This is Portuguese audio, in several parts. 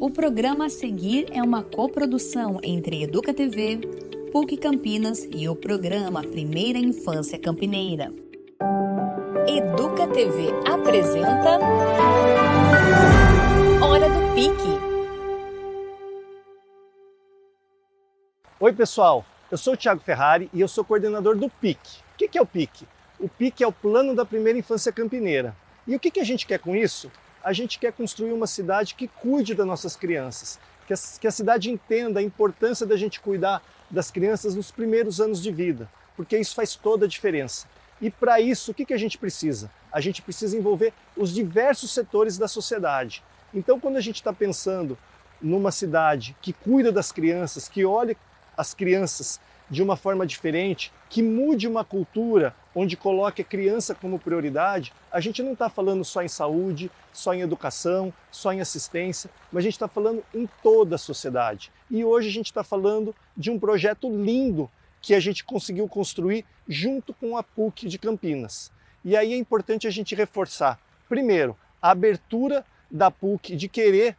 O programa a seguir é uma coprodução entre Educa TV, PUC Campinas e o programa Primeira Infância Campineira. Educa TV apresenta Hora do Pique. Oi pessoal, eu sou o Thiago Ferrari e eu sou coordenador do PIC. O que é o PIC? O PIC é o Plano da Primeira Infância Campineira. E o que a gente quer com isso? A gente quer construir uma cidade que cuide das nossas crianças, que a cidade entenda a importância da gente cuidar das crianças nos primeiros anos de vida, porque isso faz toda a diferença. E para isso, o que a gente precisa? A gente precisa envolver os diversos setores da sociedade. Então, quando a gente está pensando numa cidade que cuida das crianças, que olhe as crianças de uma forma diferente, que mude uma cultura onde coloque a criança como prioridade, a gente não está falando só em saúde, só em educação, só em assistência, mas a gente está falando em toda a sociedade. E hoje a gente está falando de um projeto lindo que a gente conseguiu construir junto com a PUC de Campinas. E aí é importante a gente reforçar, primeiro, a abertura da PUC de querer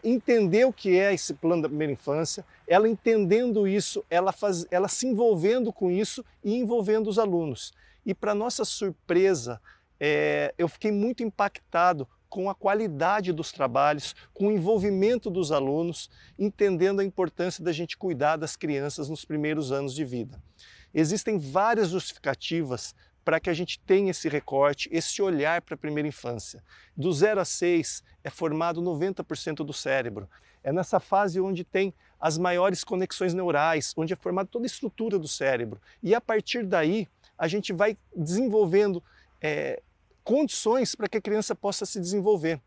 entender o que é esse plano da primeira infância, ela entendendo isso, ela se envolvendo com isso e envolvendo os alunos. E para nossa surpresa, eu fiquei muito impactado com a qualidade dos trabalhos, com o envolvimento dos alunos, entendendo a importância da gente cuidar das crianças nos primeiros anos de vida. Existem várias justificativas para que a gente tenha esse recorte, esse olhar para a primeira infância. Do 0 a 6 é formado 90% do cérebro. É nessa fase onde tem as maiores conexões neurais, onde é formada toda a estrutura do cérebro. E a partir daí, a gente vai desenvolvendo condições para que a criança possa se desenvolver.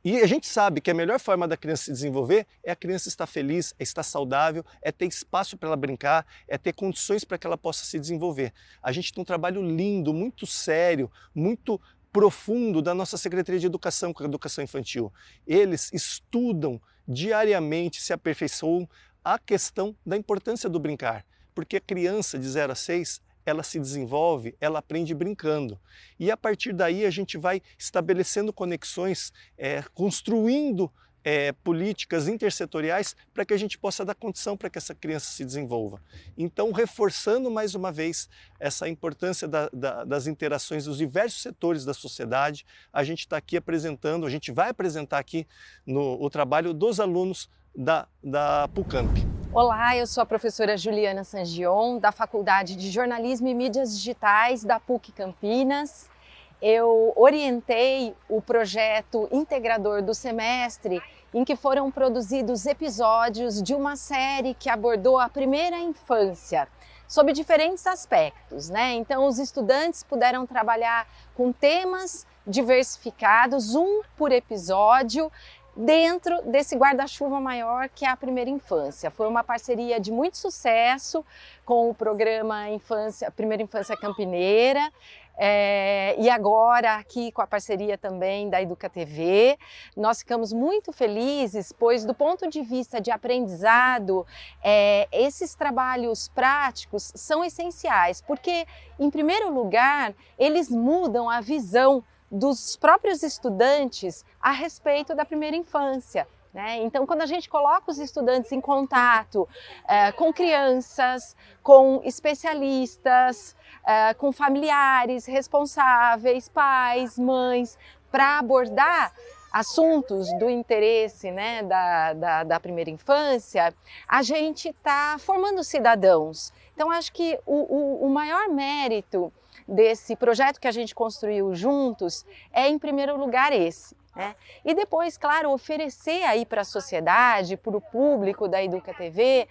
E a gente sabe que a melhor forma da criança se desenvolver é a criança estar feliz, é estar saudável, é ter espaço para ela brincar, é ter condições para que ela possa se desenvolver. A gente tem um trabalho lindo, muito sério, muito profundo da nossa Secretaria de Educação com a Educação Infantil. Eles estudam diariamente, se aperfeiçoam a questão da importância do brincar, porque a criança de 0 a 6 ela se desenvolve, ela aprende brincando. E a partir daí a gente vai estabelecendo conexões, construindo políticas intersetoriais para que a gente possa dar condição para que essa criança se desenvolva. Então, reforçando mais uma vez essa importância das interações dos diversos setores da sociedade, a gente está aqui apresentando, a gente vai apresentar aqui o trabalho dos alunos da PUCamp. Olá, eu sou a professora Juliana Sangion, da Faculdade de Jornalismo e Mídias Digitais da PUC Campinas. Eu orientei o projeto integrador do semestre, em que foram produzidos episódios de uma série que abordou a primeira infância, sob diferentes aspectos, né? Então, os estudantes puderam trabalhar com temas diversificados, um por episódio, dentro desse guarda-chuva maior que é a primeira infância. Foi uma parceria de muito sucesso com o programa Primeira Infância Campineira, e agora aqui com a parceria também da Educa TV. Nós ficamos muito felizes, pois do ponto de vista de aprendizado, esses trabalhos práticos são essenciais, porque, em primeiro lugar, eles mudam a visão dos próprios estudantes a respeito da primeira infância, né? Então, quando a gente coloca os estudantes em contato com crianças, com especialistas, com familiares responsáveis, pais, mães, para abordar assuntos do interesse, né, da primeira infância, a gente está formando cidadãos. Então, acho que o maior mérito desse projeto que a gente construiu juntos é, em primeiro lugar, esse, né? E depois, claro, oferecer aí para a sociedade, para o público da Educa TV,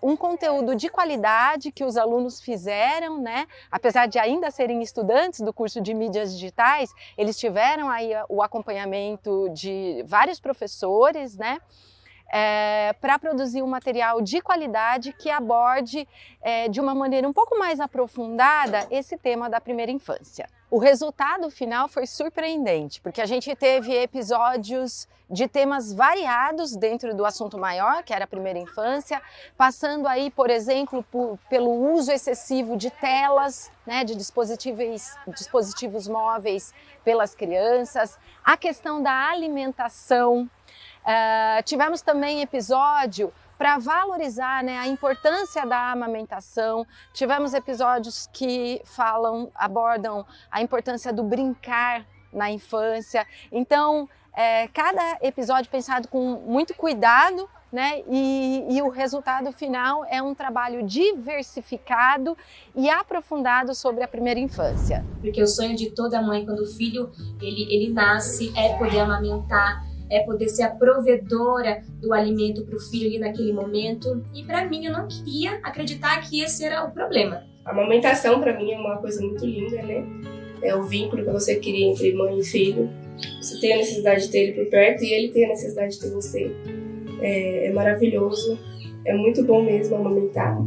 um conteúdo de qualidade que os alunos fizeram, né? Apesar de ainda serem estudantes do curso de mídias digitais, eles tiveram aí o acompanhamento de vários professores, né? para produzir um material de qualidade que aborde de uma maneira um pouco mais aprofundada esse tema da primeira infância. O resultado final foi surpreendente, porque a gente teve episódios de temas variados dentro do assunto maior, que era a primeira infância, passando aí, por exemplo, pelo uso excessivo de telas, né, de dispositivos móveis pelas crianças, a questão da alimentação. Tivemos também episódio para valorizar, né, a importância da amamentação. Tivemos episódios que abordam a importância do brincar na infância. Então, cada episódio pensado com muito cuidado, né, e o resultado final é um trabalho diversificado e aprofundado sobre a primeira infância. Porque o sonho de toda mãe, quando o filho ele nasce, é poder amamentar, é poder ser a provedora do alimento para o filho ali naquele momento. E para mim, eu não queria acreditar que esse era o problema. A amamentação, para mim, é uma coisa muito linda, né? É o vínculo que você cria entre mãe e filho. Você tem a necessidade de ter ele por perto e ele tem a necessidade de ter você. É maravilhoso, é muito bom mesmo amamentar.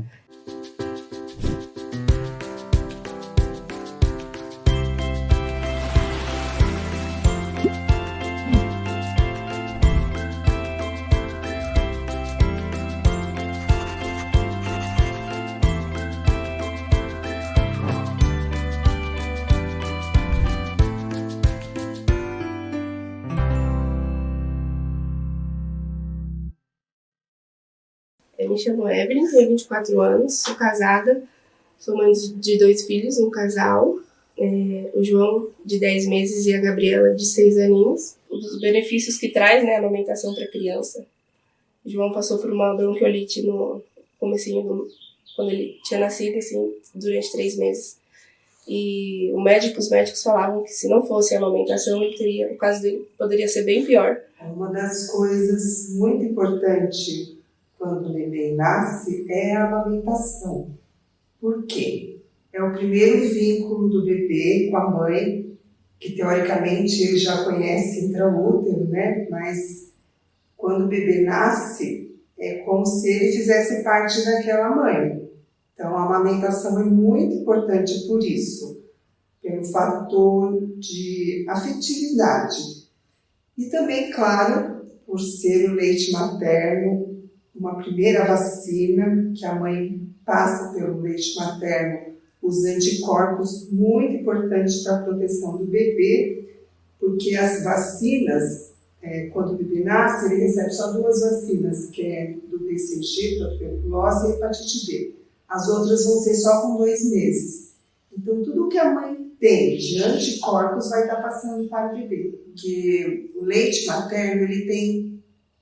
Eu me chamo Evelyn, tenho 24 anos, sou casada, sou mãe de 2 filhos, um casal, o João de 10 meses e a Gabriela de 6 aninhos. Um dos benefícios que traz, né, a amamentação para a criança. O João passou por uma bronquiolite no comecinho, quando ele tinha nascido, assim, durante 3 meses. E os médicos falavam que se não fosse a amamentação, o caso dele poderia ser bem pior. Uma das coisas muito importantes quando o bebê nasce é a amamentação. Por quê? É o primeiro vínculo do bebê com a mãe, que teoricamente ele já conhece intraútero, né? Mas quando o bebê nasce, é como se ele fizesse parte daquela mãe. Então a amamentação é muito importante por isso, pelo fator de afetividade. E também, claro, por ser o leite materno, uma primeira vacina que a mãe passa pelo leite materno, os anticorpos, muito importantes para a proteção do bebê, porque as vacinas, quando o bebê nasce, ele recebe só 2 vacinas, que é do BCG, para a tuberculose, e a hepatite B. As outras vão ser só com 2 meses. Então, tudo que a mãe tem de anticorpos vai estar passando para o bebê, porque o leite materno, ele tem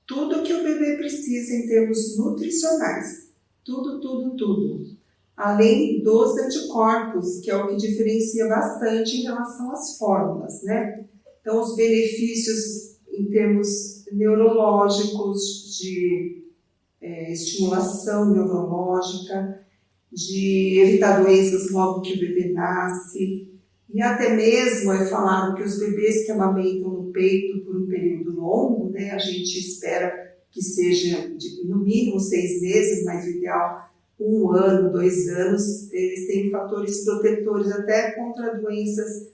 tudo que o bebê precisa em termos nutricionais. Tudo. Além dos anticorpos, que é o que diferencia bastante em relação às fórmulas, né? Então, os benefícios em termos neurológicos, de estimulação neurológica, de evitar doenças logo que o bebê nasce. E até mesmo é falado que os bebês que amamentam no peito por um período longo, né, a gente espera que seja no mínimo 6 meses, mas o ideal 1 ano, 2 anos, eles têm fatores protetores até contra doenças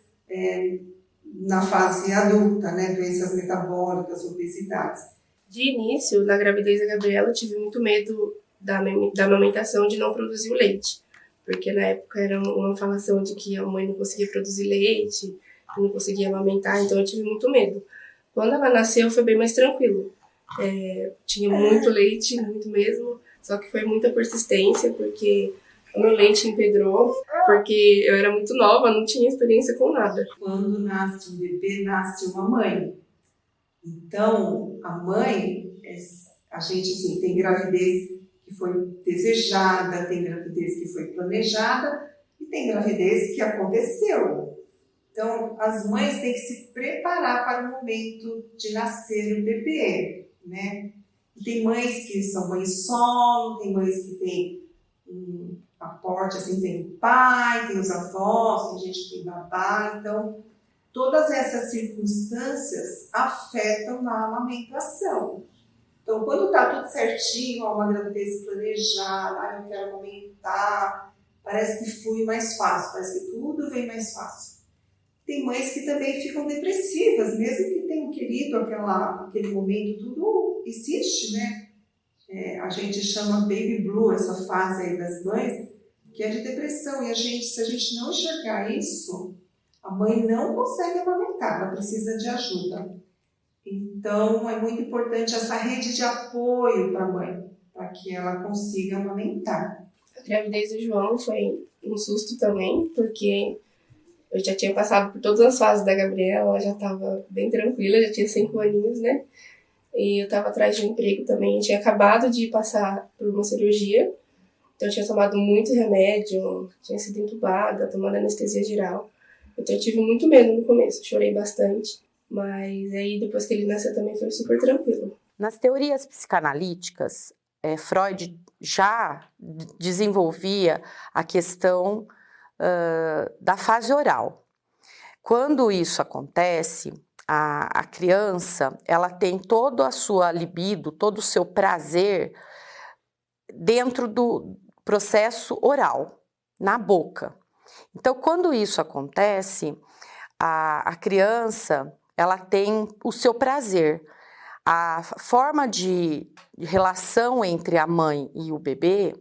na fase adulta, né, doenças metabólicas, obesidades. De início, na gravidez da Gabriela, eu tive muito medo da amamentação, de não produzir o leite. Porque na época era uma falação de que a mãe não conseguia produzir leite, não conseguia amamentar, então eu tive muito medo. Quando ela nasceu foi bem mais tranquilo. Tinha muito leite, muito mesmo, só que foi muita persistência, porque o meu leite empedrou, porque eu era muito nova, não tinha experiência com nada. Quando nasce um bebê, nasce uma mãe. Então, a mãe, a gente assim, tem gravidez que foi desejada, tem gravidez que foi planejada e tem gravidez que aconteceu. Então, as mães têm que se preparar para o momento de nascer o bebê, né? E tem mães que são mães solo, tem mães que têm um aporte, assim, tem o pai, tem os avós, tem gente que tem babá, então todas essas circunstâncias afetam na amamentação. Então, quando está tudo certinho, uma gravidez planejada, eu quero aumentar, parece que flui mais fácil, parece que tudo vem mais fácil. Tem mães que também ficam depressivas, mesmo que tenham querido aquele momento, tudo existe, né? A gente chama baby blue, essa fase aí das mães, que é de depressão. E se a gente não enxergar isso, a mãe não consegue amamentar, ela precisa de ajuda. Então, é muito importante essa rede de apoio para a mãe, para que ela consiga amamentar. A gravidez do João foi um susto também, porque eu já tinha passado por todas as fases da Gabriela, ela já estava bem tranquila, já tinha 5 aninhos, né? E eu estava atrás de um emprego também, eu tinha acabado de passar por uma cirurgia, então eu tinha tomado muito remédio, tinha sido entubada, tomando anestesia geral. Então eu tive muito medo no começo, chorei bastante, mas aí depois que ele nasceu também foi super tranquilo. Nas teorias psicanalíticas, Freud já desenvolvia a questão da fase oral. Quando isso acontece, a criança ela tem toda a sua libido, todo o seu prazer dentro do processo oral, na boca. Então, quando isso acontece, a criança ela tem o seu prazer. A forma de relação entre a mãe e o bebê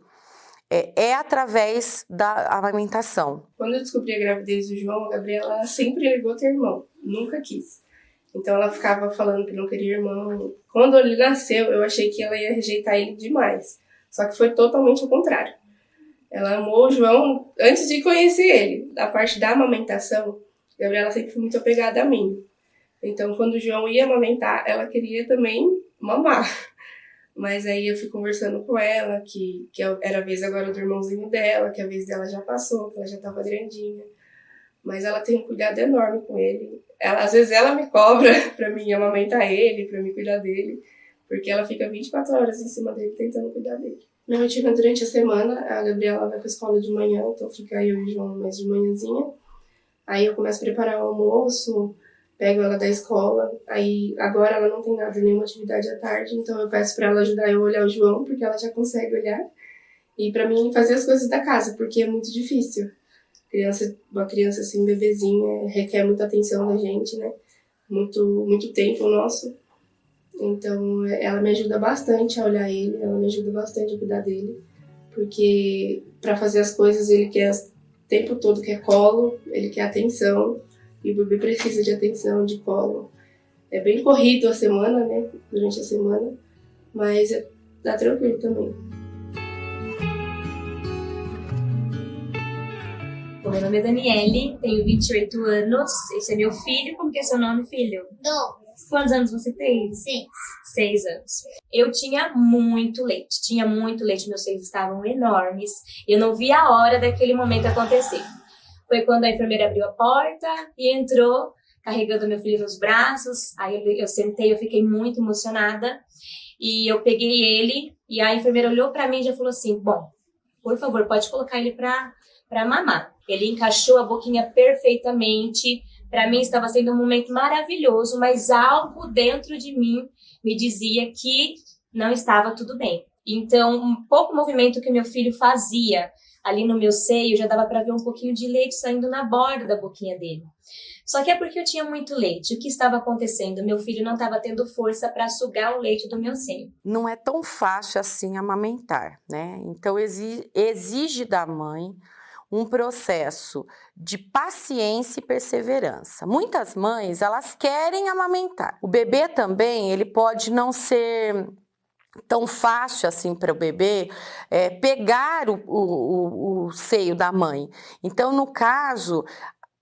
é através da amamentação. Quando eu descobri a gravidez do João, a Gabriela sempre negou ter irmão, nunca quis. Então ela ficava falando que não queria irmão. Quando ele nasceu, eu achei que ela ia rejeitar ele demais. Só que foi totalmente ao contrário. Ela amou o João antes de conhecer ele. Da parte da amamentação, a Gabriela sempre foi muito apegada a mim. Então quando o João ia amamentar, ela queria também mamar. Mas aí eu fui conversando com ela, que era a vez agora do irmãozinho dela, que a vez dela já passou, que ela já estava grandinha. Mas ela tem um cuidado enorme com ele. Às vezes ela me cobra para mim amamentar ele, para mim cuidar dele, porque ela fica 24 horas em cima dele tentando cuidar dele. Minha rotina durante a semana, a Gabriela vai para a escola de manhã, então fica eu e o João mais de manhãzinha. Aí eu começo a preparar o almoço, pego ela da escola, aí agora ela não tem nada, nenhuma atividade à tarde, então eu peço para ela ajudar eu a olhar o João, porque ela já consegue olhar, e para mim fazer as coisas da casa, porque é muito difícil. Uma criança assim, bebezinha, requer muita atenção da gente, né? Muito tempo nosso. Então ela me ajuda bastante a olhar ele, ela me ajuda bastante a cuidar dele, porque para fazer as coisas ele quer o tempo todo, quer colo, ele quer atenção. E o bebê precisa de atenção, de colo. É bem corrido a semana, né? Durante a semana. Mas dá tranquilo também. Bom, meu nome é Daniele, tenho 28 anos. Esse é meu filho. Como que é seu nome, filho? Douglas. Quantos anos você tem? 6. 6 anos. Eu tinha muito leite. Meus seios estavam enormes. Eu não vi a hora daquele momento acontecer. Foi quando a enfermeira abriu a porta e entrou, carregando meu filho nos braços. Aí eu sentei, eu fiquei muito emocionada. E eu peguei ele e a enfermeira olhou para mim e já falou assim, bom, por favor, pode colocar ele para mamar. Ele encaixou a boquinha perfeitamente. Para mim estava sendo um momento maravilhoso, mas algo dentro de mim me dizia que não estava tudo bem. Então, um pouco movimento que meu filho fazia ali no meu seio, já dava para ver um pouquinho de leite saindo na borda da boquinha dele. Só que é porque eu tinha muito leite. O que estava acontecendo? Meu filho não estava tendo força para sugar o leite do meu seio. Não é tão fácil assim amamentar, né? Então exige da mãe um processo de paciência e perseverança. Muitas mães, elas querem amamentar. O bebê também, ele pode não ser tão fácil assim para o bebê pegar o seio da mãe. Então, no caso,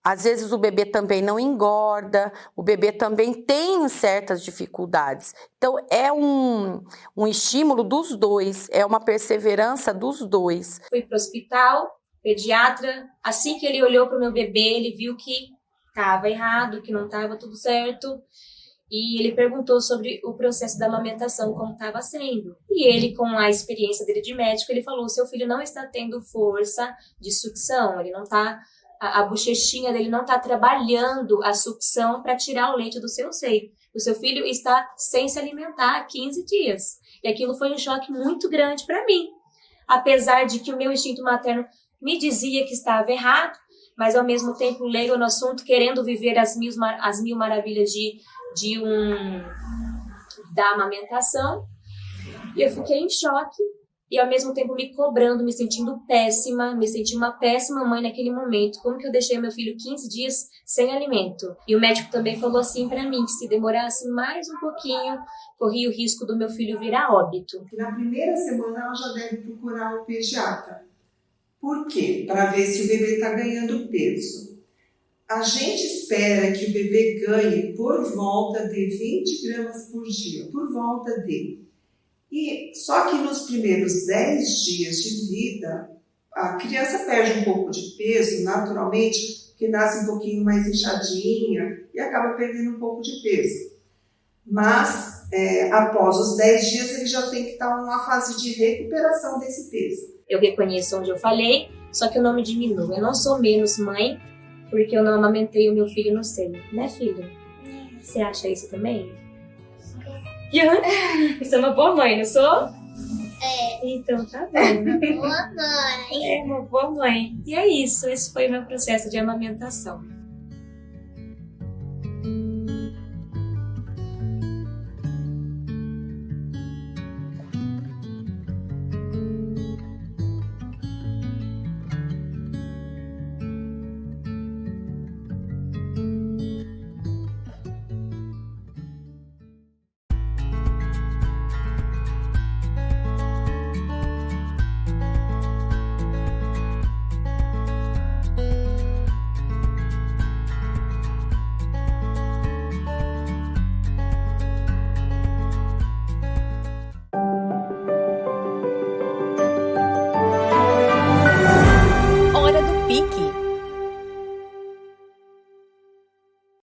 às vezes o bebê também não engorda, o bebê também tem certas dificuldades. Então, é um estímulo dos dois, é uma perseverança dos dois. Fui para o hospital, pediatra, assim que ele olhou para o meu bebê, ele viu que estava errado, que não estava tudo certo. E ele perguntou sobre o processo da amamentação, como estava sendo. E ele, com a experiência dele de médico, ele falou, seu filho não está tendo força de sucção, ele não está, a bochechinha dele não está trabalhando a sucção para tirar o leite do seu seio. o seu filho está sem se alimentar há 15 dias. E aquilo foi um choque muito grande para mim. Apesar de que o meu instinto materno me dizia que estava errado, mas ao mesmo tempo leigo no assunto, querendo viver as mil maravilhas da amamentação. E eu fiquei em choque e ao mesmo tempo me cobrando, me sentindo péssima, me senti uma péssima mãe naquele momento. Como que eu deixei meu filho 15 dias sem alimento? E o médico também falou assim para mim, que se demorasse mais um pouquinho, corria o risco do meu filho virar óbito. Na primeira semana ela já deve procurar o pediatra. Por quê? Para ver se o bebê está ganhando peso. A gente espera que o bebê ganhe por volta de 20 gramas por dia, por volta de. E só que nos primeiros 10 dias de vida, a criança perde um pouco de peso, naturalmente, porque nasce um pouquinho mais inchadinha e acaba perdendo um pouco de peso. Mas, após os 10 dias, ele já tem que estar numa fase de recuperação desse peso. Eu reconheço onde eu falei, só que eu não me diminuo. Eu não sou menos mãe porque eu não amamentei o meu filho no seio. Né, filho? Você acha isso também? Você é uma boa mãe, não sou? Então tá bom. Boa mãe. Uma boa mãe. E é isso, esse foi o meu processo de amamentação.